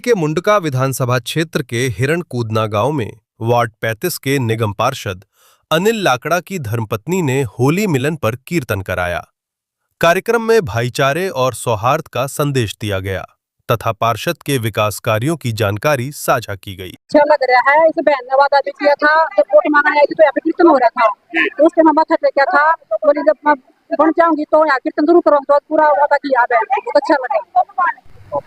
के मुंडका विधानसभा क्षेत्र के हिरणकूदना गांव में वार्ड 35 के निगम पार्षद अनिल लाकड़ा की धर्मपत्नी ने होली मिलन पर कीर्तन कराया। कार्यक्रम में भाईचारे और सौहार्द का संदेश दिया गया तथा पार्षद के विकास कार्यों की जानकारी साझा की गई। अच्छा लग रहा है। इस बहन ने वादा भी किया था, जब वोट मांगा आएगी तो यहाँ पे कीर्तन हो रहा था, तो उसके मैं माथा टेका था, बोली जब मैं बन जाऊंगी तो यहाँ कीर्तन जरूर करूंगी, तो पूरा वादा किया है, बहुत अच्छा लगा।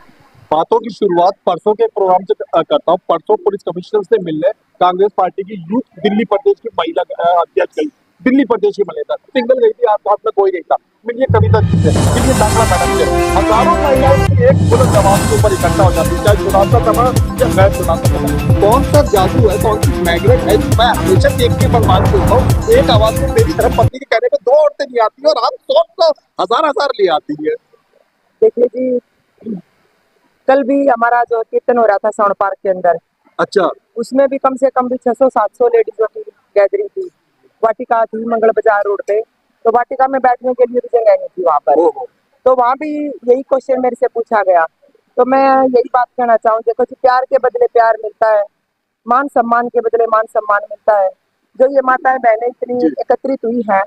बातों की शुरुआत परसों के प्रोग्राम से करता हूँ। परसों पुलिस कमिश्नर से मिलने कांग्रेस पार्टी की यूथ दिल्ली प्रदेश की महिला अध्यक्ष गई, दिल्ली प्रदेश की महिला सिंगल गई थी, आसपास में कोई नहीं था। मिलिए कविता जी से, मिलिए लाकड़ा मैडम से, हजारों महिलाएं की एक बुलंद आवाज के ऊपर इकट्ठा हो जाती है, चाहे चुनाव का समय या गैर चुनाव का समय। कौन सा जादू है, कौन सी मैग्नेट है, मैं हमेशा देख के बर्बाद होता हूँ। एक आवाज में मेरी तरफ पत्नी के कहने पे 2 औरतें नहीं आती और हम 100 हजार ले आती है। देखिए जी, कल भी हमारा जो कीर्तन हो रहा था साउंड पार्क के अंदर, अच्छा, उसमें भी कम से कम भी 600-700 लेडीजों की गैदरिंग थी। वाटिका थी मंगल बाजार रोड पे, तो वाटिका में बैठने के लिए भी जगह नहीं थी वहाँ पर। तो वहाँ भी यही क्वेश्चन मेरे से पूछा गया, तो मैं यही बात कहना चाहूँ, देखो जी, प्यार के बदले प्यार मिलता है, मान सम्मान के बदले मान सम्मान मिलता है। जो ये माताएं बहनें इतनी एकत्रित हुई हैं,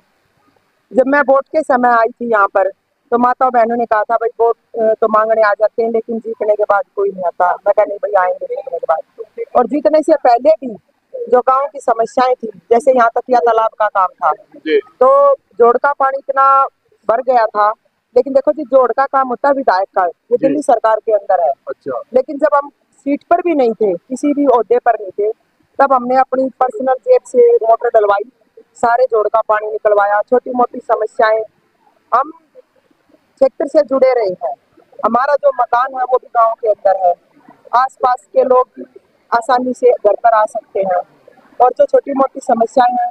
जब मैं वोट के समय आई थी यहाँ पर, तो माता बहनों ने कहा था भाई वोट तो मांगने आ जाते हैं, लेकिन जीतने के बाद कोई नहीं आता। मैं कहा नहीं भाई, आएंगे जीतने के बाद। और जीतने से पहले भी जो गांव की समस्याएं थी, जैसे यहाँ तकिया तालाब का काम था, तो जोड़ का पानी इतना भर गया था, लेकिन देखो जी, जोड़ का काम होता है विधायक का, ये दिल्ली सरकार के अंदर है। अच्छा। लेकिन जब हम सीट पर भी नहीं थे, किसी भी ओहदे पर नहीं थे, तब हमने अपनी पर्सनल जेब से मोटर डलवाई, सारे जोड़ का पानी निकलवाया। छोटी मोटी समस्याएं, हम क्षेत्र से जुड़े रहे हैं, हमारा जो मकान है वो भी गांव के अंदर है, आसपास के लोग भी आसानी से घर पर आ सकते हैं, और जो छोटी मोटी समस्याएं हैं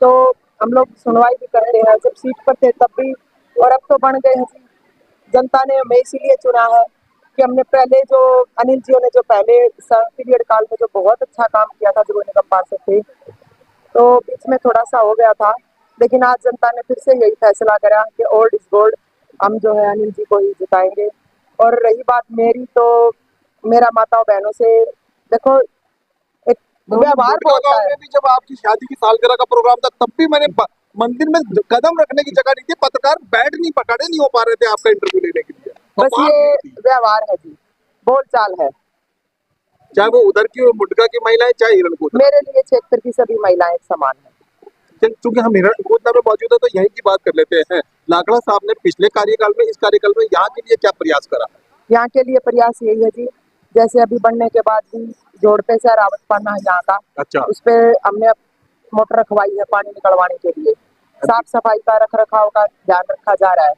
तो हम लोग सुनवाई भी करते हैं। जब सीट पर थे तब भी, और अब तो बन गए हैं। जनता ने हमें इसीलिए चुना है कि हमने पहले जो अनिल जी ने जो पहले पीरियड काल में जो बहुत अच्छा काम किया था, जब वो निगम पार्षद थे, तो बीच में थोड़ा सा हो गया था, लेकिन आज जनता ने फिर से यही फैसला करा कि ओल्ड इज गोल्ड, हम जो है अनिल जी को ही जिताएंगे। और रही बात मेरी, तो मेरा माताओं बहनों से देखो एक व्यवहार होता है। भी जब आपकी शादी की सालगिरह का प्रोग्राम था, तब भी मैंने मंदिर में कदम रखने की जगह नहीं थी, पत्रकार बैठ नहीं पकड़े नहीं हो पा रहे थे आपका इंटरव्यू लेने के लिए। बस ये व्यवहार है जी, बोलचाल है, चाहे वो उधर की मुंडका की महिलाएं, चाहे हिरणकूद। मेरे लिए क्षेत्र की सभी महिलाएं समान है। क्योंकि हम हिरणकूद में मौजूद है तो यहीं की बात कर लेते हैं। लाकड़ा साहब ने पिछले कार्यकाल में, इस कार्यकाल में यहाँ के लिए क्या प्रयास करा? यहाँ के लिए प्रयास यही है जी, जैसे अभी बनने के बाद भी जोड़ते से रावत पाना यहाँ का, अच्छा, उस पे हमने मोटर रखवाई है पानी निकलवाने के लिए। साफ सफाई का, रख रखाव का ध्यान रखा जा रहा है।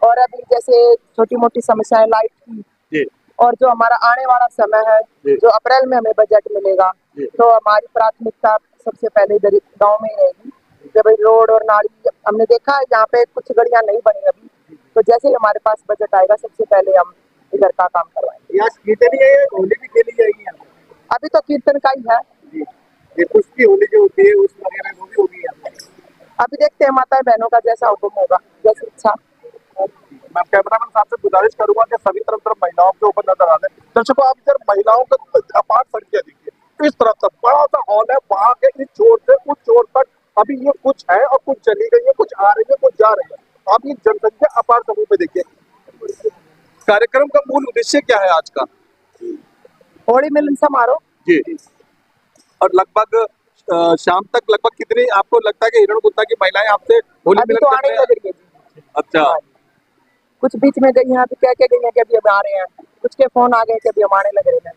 और अभी जैसे छोटी मोटी समस्याएं लाइट की, और जो हमारा आने वाला समय है, जो अप्रैल में हमें बजट मिलेगा, तो हमारी प्राथमिकता सबसे पहले इधर गाँव में रहेगी। जब रोड और नाली हमने देखा है, यहाँ पे कुछ गलियां नहीं बनी अभी, तो जैसे ही हमारे पास बजट आएगा, सबसे पहले हम इधर का काम करवाएंगे। होली भी खेली जाएगी? अभी तो कीर्तन का ही है, कुछ भी होली जो होती है उस वगैरह वो भी होगी। अभी देखते हैं माताएं बहनों का जैसा हुक्म होगा, जैसी इच्छा। मैं कैमरामैन साहब से गुजारिश करूंगा कि सभी तरफ महिलाओं के ऊपर नजर आ रहे। दर्शकों, आप इधर महिलाओं का अपार संख्या देखिए, इस तरफ तक बड़ा सा हॉल है, वहां के इस छोर से उस छोर तक अभी ये कुछ है और कुछ चली गई है, कुछ आ रही है, कुछ जा रही है। आप ये जनसंख्या अपार समूह पे देखिए। कार्यक्रम का मूल उद्देश्य क्या है आज का? होली मिलन समारोह जी, और लगभग शाम तक लगभग कितनी आपको लगता है कि हिरणकूद की महिलाएं आपसे होली अभी तो आने लग रही है? अच्छा, कुछ बीच में गई हैं, अभी कह के गई हैं कि अभी हम आ रहे हैं, कुछ के फोन आ गए कि अभी हम आने लग रहे हैं।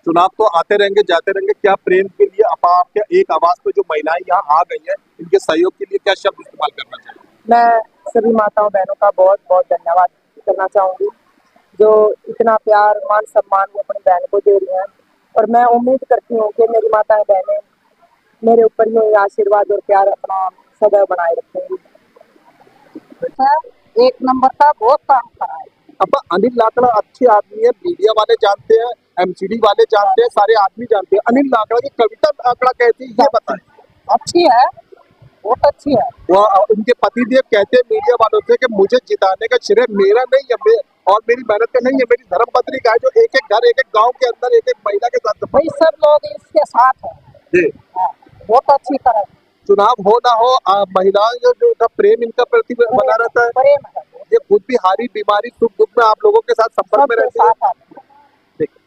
चुनाव तो आते रहेंगे, जाते रहेंगे, क्या प्रेम के लिए आप एक आवाज पे जो महिलाएं यहाँ आ गई हैं, इनके सहयोग के लिए क्या शब्द इस्तेमाल करना चाहिए? मैं सभी माताओं बहनों का बहुत बहुत धन्यवाद करना चाहूंगी, जो इतना प्यार मान सम्मान वो अपनी बहन को दे रही हैं, और मैं उम्मीद करती हूँ कि मेरी माताएं बहनें मेरे ऊपर यूं ही आशीर्वाद और प्यार अपना सदैव बनाए रखेंगी। एक नंबर का बहुत काम करा है। अब अनिल लाकड़ा अच्छे आदमी है, मीडिया वाले जानते हैं, एमसीडी वाले जानते हैं, सारे आदमी जानते हैं। अनिल लाकड़ा की कविता लाकड़ा कहती है, ये बताएं। अच्छी है, बहुत अच्छी है। वो उनके पतिदेव कहते हैं मीडिया वालों से कि मुझे जिताने का श्रेय मेरा नहीं है, और मेरी मेहनत का नहीं है, मेरी धर्मपत्नी का है, जो एक एक घर, एक एक गांव के अंदर एक एक महिला के साथ भाई सब लोग इसके साथ हैं। जी। हाँ, बहुत अच्छी तरह चुनाव हो ना हो, महिलाएं जो था प्रेम इनका प्रति बना रहता है। प्रेम है, ये खुद भी हारी बीमारी सुख दुख में आप लोगों के साथ संपर्क में सबके रहती है। साथ आते हैं। ठीक है।